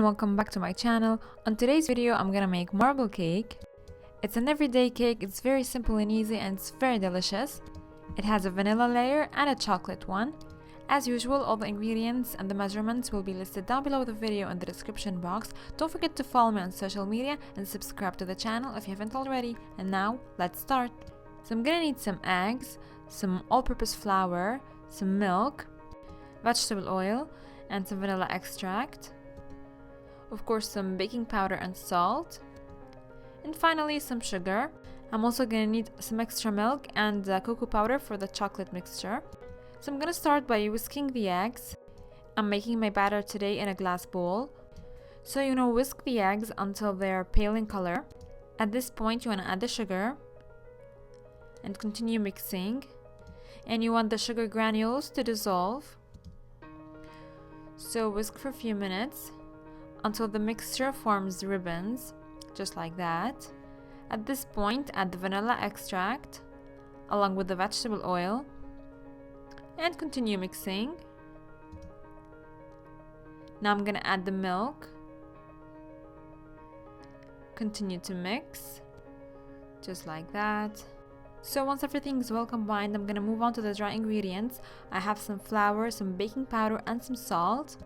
welcome back to my channel. On today's video I'm gonna make marble cake. It's an everyday cake, it's very simple and easy and it's very delicious. It has a vanilla layer and a chocolate one. As usual, all the ingredients and the measurements will be listed down below the video in the description box. Don't forget to follow me on social media and subscribe to the channel if you haven't already. And now, let's start. So I'm gonna need some eggs, some all-purpose flour, some milk, vegetable oil, and some vanilla extract. Of course, some baking powder and salt. And finally, some sugar. I'm also gonna need some extra milk and cocoa powder for the chocolate mixture. So I'm gonna start by whisking the eggs. I'm making my batter today in a glass bowl. So you wanna whisk the eggs until they're pale in color. At this point you wanna add the sugar and continue mixing. And you want the sugar granules to dissolve. So whisk for a few minutes until the mixture forms ribbons, just like that. At this point add the vanilla extract along with the vegetable oil. And continue mixing. Now I'm gonna add the milk. Continue to mix, just like that. So once everything is well combined, I'm gonna move on to the dry ingredients. I have some flour, some baking powder, and some salt.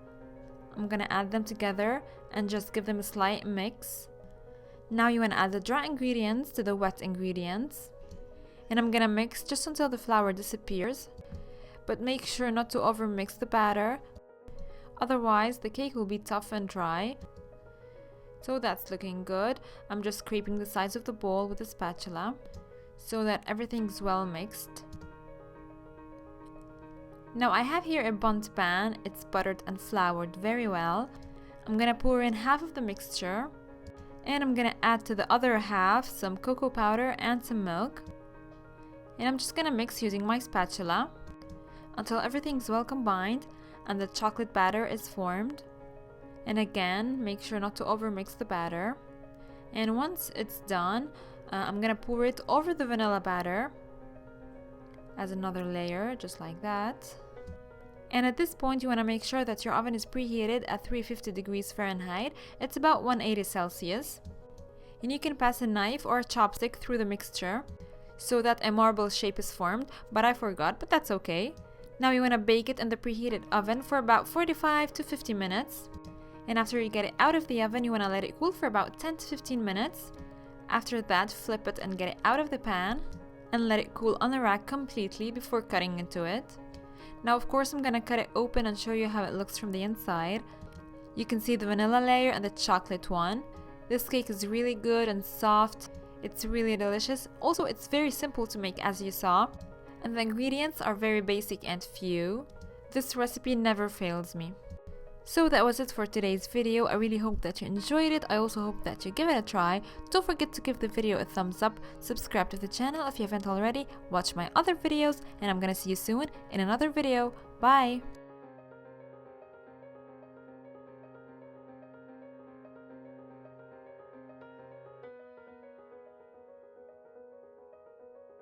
I'm gonna add them together and just give them a slight mix. Now you wanna add the dry ingredients to the wet ingredients. And I'm gonna mix just until the flour disappears. But make sure not to overmix the batter, otherwise the cake will be tough and dry. So that's looking good. I'm just scraping the sides of the bowl with a spatula so that everything's well mixed. Now I have here a bundt pan. It's buttered and floured very well. I'm gonna pour in half of the mixture and I'm gonna add to the other half some cocoa powder and some milk. And I'm just gonna mix using my spatula until everything's well combined and the chocolate batter is formed. And again, make sure not to overmix the batter. And once it's done, I'm gonna pour it over the vanilla batter as another layer, just like that. And at this point you want to make sure that your oven is preheated at 350 degrees Fahrenheit. It's about 180 Celsius. And you can pass a knife or a chopstick through the mixture so that a marble shape is formed, but I forgot, but that's okay. Now you want to bake it in the preheated oven for about 45 to 50 minutes. And after you get it out of the oven, you want to let it cool for about 10 to 15 minutes. After that, flip it and get it out of the pan and let it cool on the rack completely before cutting into it. Now of course I'm going to cut it open and show you how it looks from the inside. You can see the vanilla layer and the chocolate one. This cake is really good and soft. It's really delicious. Also, it's very simple to make, as you saw. And the ingredients are very basic and few. This recipe never fails me. So that was it for today's video. I really hope that you enjoyed it. I also hope that you give it a try. Don't forget to give the video a thumbs up, subscribe to the channel if you haven't already, watch my other videos, and I'm gonna see you soon in another video. Bye!